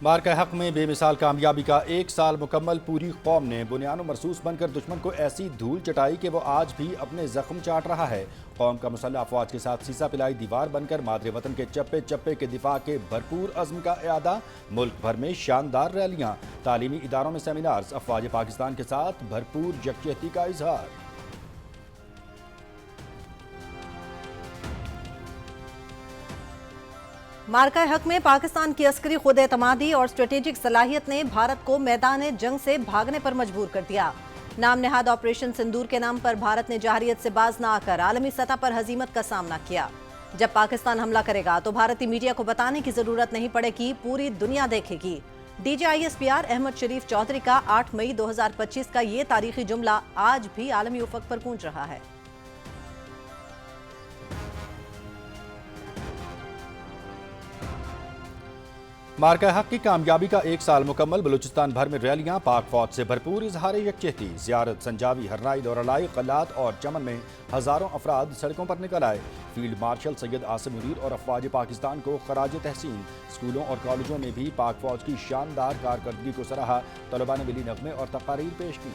مارکہ حق میں بے مثال کامیابی کا ایک سال مکمل، پوری قوم نے بنیان و مرصوص بن کر دشمن کو ایسی دھول چٹائی کہ وہ آج بھی اپنے زخم چاٹ رہا ہے۔ قوم کا مسلح افواج کے ساتھ سیسا پلائی دیوار بن کر مادر وطن کے چپے چپے کے دفاع کے بھرپور عزم کا اعادہ۔ ملک بھر میں شاندار ریلیاں، تعلیمی اداروں میں سیمینارز، افواج پاکستان کے ساتھ بھرپور یکجہتی کا اظہار۔ مارکہ حق میں پاکستان کی عسکری خود اعتمادی اور اسٹریٹجک صلاحیت نے بھارت کو میدان جنگ سے بھاگنے پر مجبور کر دیا۔ نام نہاد آپریشن سندور کے نام پر بھارت نے جارحیت سے باز نہ آ کر عالمی سطح پر ہزیمت کا سامنا کیا۔ جب پاکستان حملہ کرے گا تو بھارتی میڈیا کو بتانے کی ضرورت نہیں پڑے گی، پوری دنیا دیکھے گی۔ D G I S P R Ahmed Sharif Chaudhry کا 8 مئی 2025 کا یہ تاریخی جملہ آج بھی عالمی افق پر گونج رہا ہے۔ مارکہ حق کی کامیابی کا ایک سال مکمل، بلوچستان بھر میں ریلیاں، پاک فوج سے بھرپور اظہار یکجہتی۔ زیارت، سنجاوی، ہرنائی، دورلائی، قلات اور چمن میں ہزاروں افراد سڑکوں پر نکل آئے۔ فیلڈ مارشل سید عاصم منیر اور افواج پاکستان کو خراج تحسین۔ اسکولوں اور کالجوں میں بھی پاک فوج کی شاندار کارکردگی کو سراہا۔ طلباء نے ملی نغمے اور تقاریر پیش کی۔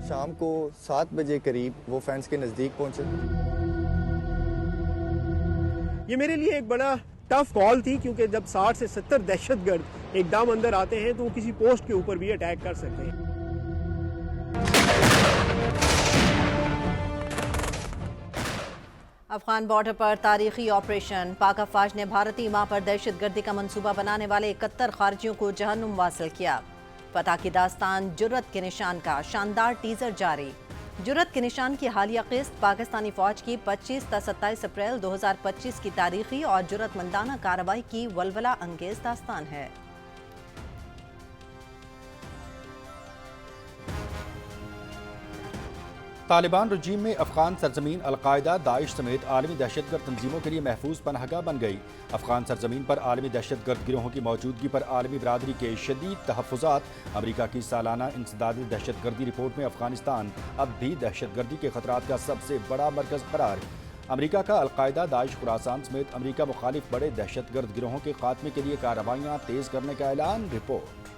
شام کو 7 بجے قریب وہ فینس کے نزدیک پہنچے۔ یہ میرے لیے ایک بڑا ٹف کال تھی، کیونکہ جب 60 سے 70 دہشت گرد ایک دم اندر آتے ہیں تو وہ کسی پوسٹ کے اوپر بھی اٹیک کر سکتے ہیں۔ افغان بارڈر پر تاریخی آپریشن، پاک افواج نے بھارتی ماں پر دہشت گردی کا منصوبہ بنانے والے 71 خارجیوں کو جہنم واصل کیا۔ فتح کی داستان جرأت کے نشان کا شاندار ٹیزر جاری۔ جرأت کے نشان کی حالیہ قسط پاکستانی فوج کی 25 تا 27 اپریل 2025 کی تاریخی اور جرأت مندانہ کارروائی کی ولولہ انگیز داستان ہے۔ طالبان رجیم میں افغان سرزمین القاعدہ، داعش سمیت عالمی دہشت گرد تنظیموں کے لیے محفوظ پناہ گاہ بن گئی۔ افغان سرزمین پر عالمی دہشت گرد گروہوں کی موجودگی پر عالمی برادری کے شدید تحفظات۔ امریکہ کی سالانہ انسداد دہشت گردی رپورٹ میں افغانستان اب بھی دہشت گردی کے خطرات کا سب سے بڑا مرکز قرار۔ امریکہ کا القاعدہ، داعش، خراسان سمیت امریکہ مخالف بڑے دہشت گرد گروہوں کے خاتمے کے لیے کارروائیاں تیز کرنے کا اعلان۔ رپورٹ۔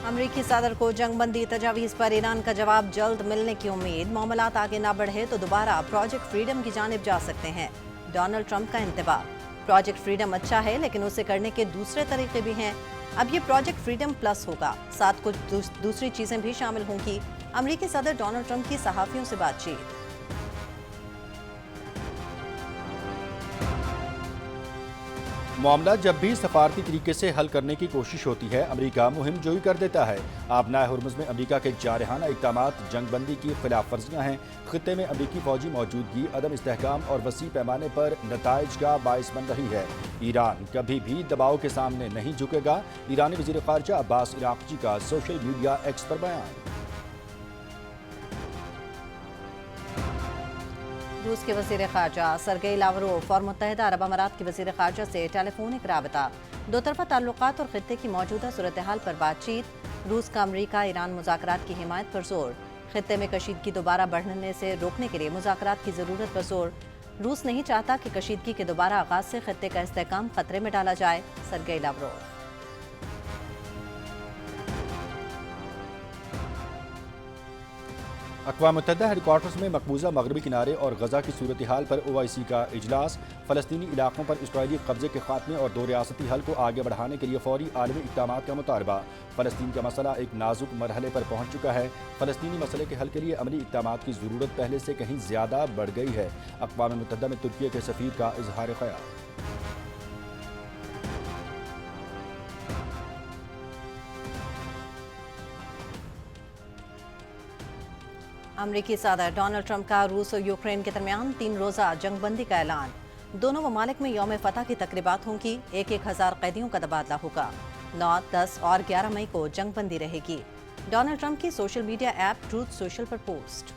امریکی صدر کو جنگ بندی تجاویز پر ایران کا جواب جلد ملنے کی امید۔ معاملات آگے نہ بڑھے تو دوبارہ پروجیکٹ فریڈم کی جانب جا سکتے ہیں، ڈونلڈ ٹرمپ کا انتباہ۔ پروجیکٹ فریڈم اچھا ہے، لیکن اسے کرنے کے دوسرے طریقے بھی ہیں۔ اب یہ پروجیکٹ فریڈم پلس ہوگا، ساتھ کچھ دوسری چیزیں بھی شامل ہوں گی۔ امریکی صدر ڈونلڈ ٹرمپ کی صحافیوں سے بات چیت۔ معاملہ جب بھی سفارتی طریقے سے حل کرنے کی کوشش ہوتی ہے، امریکہ مہم جوئی کر دیتا ہے۔ آبنائے ہرمز میں امریکہ کے جارحانہ اقدامات جنگ بندی کی خلاف ورزیاں ہیں۔ خطے میں امریکی فوجی موجودگی عدم استحکام اور وسیع پیمانے پر نتائج کا باعث بن رہی ہے۔ ایران کبھی بھی دباؤ کے سامنے نہیں جھکے گا، ایرانی وزیر خارجہ عباس عراقچی کا سوشل میڈیا ایکس پر بیان۔ روس کے وزیر خارجہ سرگئی لاوروف اور متحدہ عرب امارات کے وزیر خارجہ سے ٹیلی فونک رابطہ، دو طرفہ تعلقات اور خطے کی موجودہ صورتحال پر بات چیت۔ روس کا امریکہ ایران مذاکرات کی حمایت پر زور، خطے میں کشیدگی دوبارہ بڑھنے سے روکنے کے لیے مذاکرات کی ضرورت پر زور۔ روس نہیں چاہتا کہ کشیدگی کے دوبارہ آغاز سے خطے کا استحکام خطرے میں ڈالا جائے، سرگئی لاوروف۔ اقوام متحدہ ہیڈ کوارٹرز میں مقبوضہ مغربی کنارے اور غزہ کی صورتحال پر OIC کا اجلاس۔ فلسطینی علاقوں پر اسرائیلی قبضے کے خاتمے اور دو ریاستی حل کو آگے بڑھانے کے لیے فوری عالمی اقدامات کا مطالبہ۔ فلسطین کا مسئلہ ایک نازک مرحلے پر پہنچ چکا ہے۔ فلسطینی مسئلے کے حل کے لیے عملی اقدامات کی ضرورت پہلے سے کہیں زیادہ بڑھ گئی ہے۔ اقوام متحدہ میں ترکیہ کے سفیر کا اظہار خیال۔ امریکی صدر ڈونلڈ ٹرمپ کا روس اور یوکرین کے درمیان 3 روزہ جنگ بندی کا اعلان۔ دونوں ممالک میں یوم فتح کی تقریبات ہوں گی، 1000 قیدیوں کا تبادلہ ہوگا۔ 9، 10 اور 11 مئی کو جنگ بندی رہے گی۔ ڈونلڈ ٹرمپ کی social media app truth social پر پوسٹ۔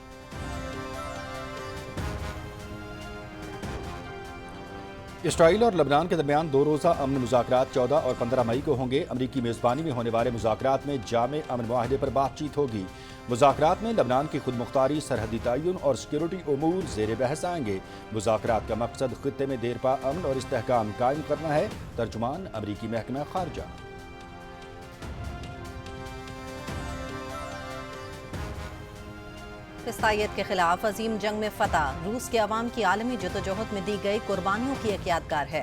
اسرائیل اور لبنان کے درمیان 2 روزہ امن مذاکرات 14 اور 15 مئی کو ہوں گے۔ امریکی میزبانی میں ہونے والے مذاکرات میں جامع امن معاہدے پر بات چیت ہوگی۔ مذاکرات میں لبنان کی خود مختاری، سرحدی تعین اور سیکیورٹی امور زیر بحث آئیں گے۔ مذاکرات کا مقصد خطے میں دیرپا امن اور استحکام قائم کرنا ہے۔ ترجمان امریکی محکمہ خارجہ۔ عیسائیت کے خلاف عظیم جنگ میں فتح روس کے عوام کی عالمی جدوجہد میں دی گئی قربانیوں کی ایک یادگار ہے۔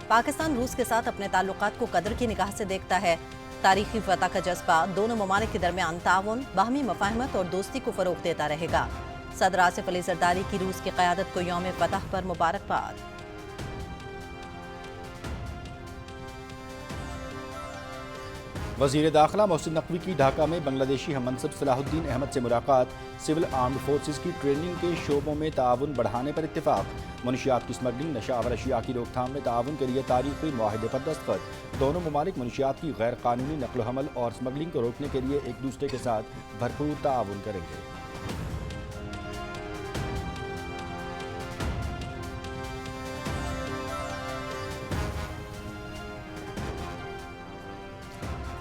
پاکستان روس کے ساتھ اپنے تعلقات کو قدر کی نگاہ سے دیکھتا ہے۔ تاریخی فتح کا جذبہ دونوں ممالک کے درمیان تعاون، باہمی مفاہمت اور دوستی کو فروغ دیتا رہے گا۔ صدر آصف علی زرداری کی روس کی قیادت کو یوم فتح پر مبارکباد۔ وزیر داخلہ محسن نقوی کی ڈھاکہ میں بنگلہ دیشی ہم منصب صلاح الدین احمد سے ملاقات۔ سول آرمڈ فورسز کی ٹریننگ کے شعبوں میں تعاون بڑھانے پر اتفاق۔ منشیات کی سمگلنگ، نشہ آور اشیاء کی روک تھام میں تعاون کے لیے تاریخی معاہدے پر دستخط۔ دونوں ممالک منشیات کی غیر قانونی نقل و حمل اور سمگلنگ کو روکنے کے لیے ایک دوسرے کے ساتھ بھرپور تعاون کریں گے۔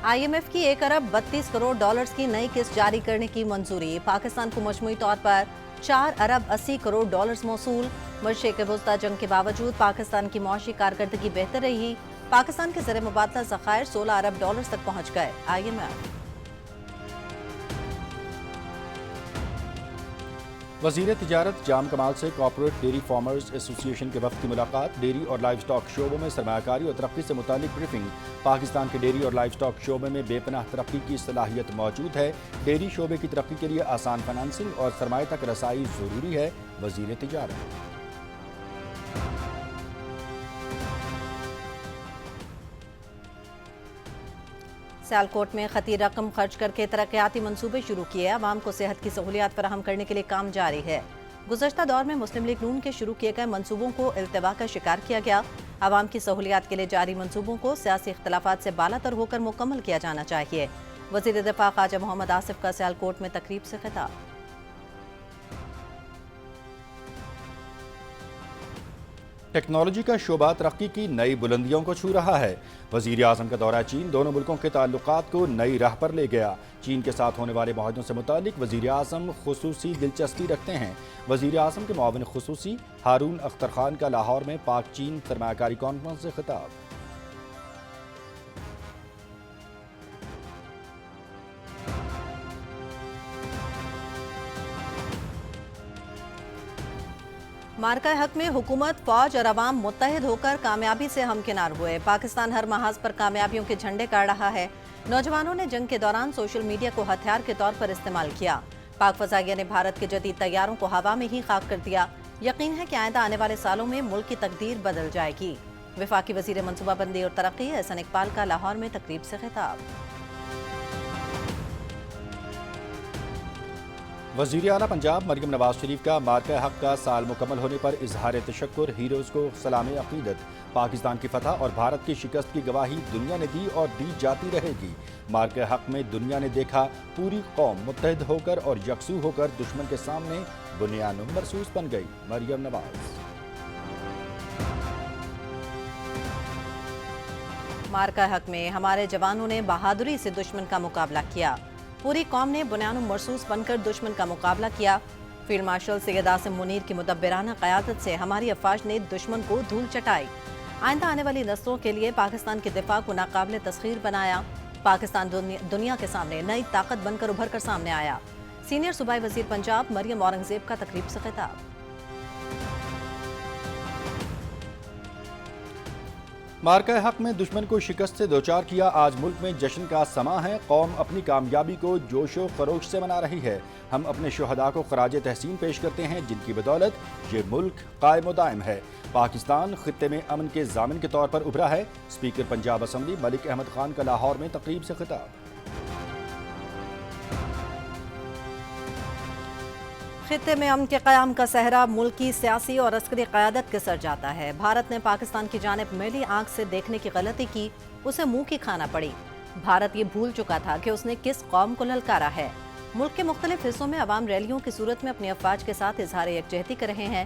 آئی ایم ایف کی 1 ارب 32 کروڑ ڈالرز کی نئی قسط جاری کرنے کی منظوری۔ پاکستان کو مجموعی طور پر 4 ارب 80 کروڑ ڈالرز موصول۔ مشرق وسطی جنگ کے باوجود پاکستان کی معاشی کارکردگی بہتر رہی۔ پاکستان کے زر مبادلہ ذخائر 16 ارب ڈالرز تک پہنچ گئے۔ آئی ایم ایف وزیر تجارت جام کمال سے کارپوریٹ ڈیری فارمرز ایسوسی ایشن کے وفد کی ملاقات۔ ڈیری اور لائیو سٹاک شعبوں میں سرمایہ کاری اور ترقی سے متعلق بریفنگ۔ پاکستان کے ڈیری اور لائیو سٹاک شعبے میں بے پناہ ترقی کی صلاحیت موجود ہے۔ ڈیری شعبے کی ترقی کے لیے آسان فنانسنگ اور سرمایہ تک رسائی ضروری ہے۔ وزیر تجارت۔ سیالکوٹ میں خطیر رقم خرچ کر کے ترقیاتی منصوبے شروع کیے۔ عوام کو صحت کی سہولیات فراہم کرنے کے لیے کام جاری ہے۔ گزشتہ دور میں مسلم لیگ نون کے شروع کیے گئے منصوبوں کو التوا کا شکار کیا گیا۔ عوام کی سہولیات کے لیے جاری منصوبوں کو سیاسی اختلافات سے بالا تر ہو کر مکمل کیا جانا چاہیے۔ وزیر دفاع خواجہ محمد آصف کا سیالکوٹ میں تقریب سے خطاب۔ ٹیکنالوجی کا شعبہ ترقی کی نئی بلندیوں کو چھو رہا ہے۔ وزیر اعظم کا دورہ چین دونوں ملکوں کے تعلقات کو نئی راہ پر لے گیا۔ چین کے ساتھ ہونے والے معاہدوں سے متعلق وزیر اعظم خصوصی دلچسپی رکھتے ہیں۔ وزیر اعظم کے معاون خصوصی ہارون اختر خان کا لاہور میں پاک چین سرمایہ کاری کانفرنس سے خطاب۔ مارکہ حق میں حکومت، فوج اور عوام متحد ہو کر کامیابی سے ہمکنار ہوئے۔ پاکستان ہر محاذ پر کامیابیوں کے جھنڈے گاڑ رہا ہے۔ نوجوانوں نے جنگ کے دوران سوشل میڈیا کو ہتھیار کے طور پر استعمال کیا۔ پاک فضائیہ نے بھارت کے جدید طیاروں کو ہوا میں ہی خاک کر دیا۔ یقین ہے کہ آئندہ آنے والے سالوں میں ملک کی تقدیر بدل جائے گی۔ وفاقی وزیر منصوبہ بندی اور ترقی احسن اقبال کا لاہور میں تقریب سے خطاب۔ وزیر اعلیٰ پنجاب مریم نواز شریف کا مارکہ حق کا سال مکمل ہونے پر اظہار تشکر، ہیروز کو سلام عقیدت۔ پاکستان کی فتح اور بھارت کی شکست کی گواہی دنیا نے دی اور دی جاتی رہے گی۔ مارکہ حق میں دنیا نے دیکھا پوری قوم متحد ہو کر اور یکسو ہو کر دشمن کے سامنے بنیان مرصوص بن گئی۔ مریم نواز۔ مارکہ حق میں ہمارے جوانوں نے بہادری سے دشمن کا مقابلہ کیا۔ پوری قوم نے بنیان مرصوص بن کر دشمن کا مقابلہ کیا۔ فیلڈ مارشل سید عاصم منیر کی مدبرانہ قیادت سے ہماری افواج نے دشمن کو دھول چٹائی۔ آئندہ آنے والی نسلوں کے لیے پاکستان کے دفاع کو ناقابل تسخیر بنایا۔ پاکستان دنیا کے سامنے نئی طاقت بن کر ابھر کر سامنے آیا۔ سینئر صوبائی وزیر پنجاب مریم اورنگزیب کا تقریب سے خطاب۔ مارکہ حق میں دشمن کو شکست سے دوچار کیا، آج ملک میں جشن کا سماں ہے۔ قوم اپنی کامیابی کو جوش و خروش سے منا رہی ہے۔ ہم اپنے شہداء کو خراج تحسین پیش کرتے ہیں جن کی بدولت یہ ملک قائم و دائم ہے۔ پاکستان خطے میں امن کے ضامن کے طور پر ابھرا ہے۔ اسپیکر پنجاب اسمبلی ملک احمد خان کا لاہور میں تقریب سے خطاب۔ خطے میں امن کے قیام کا صحرا ملک کی سیاسی اور عسکری قیادت کے سر جاتا ہے۔ بھارت نے پاکستان کی جانب میلی آنکھ سے دیکھنے کی غلطی کی، اسے منہ کی کھانا پڑی۔ بھارت یہ بھول چکا تھا کہ اس نے کس قوم کو للکارا ہے۔ ملک کے مختلف حصوں میں عوام ریلیوں کی صورت میں اپنی افواج کے ساتھ اظہار یکجہتی کر رہے ہیں۔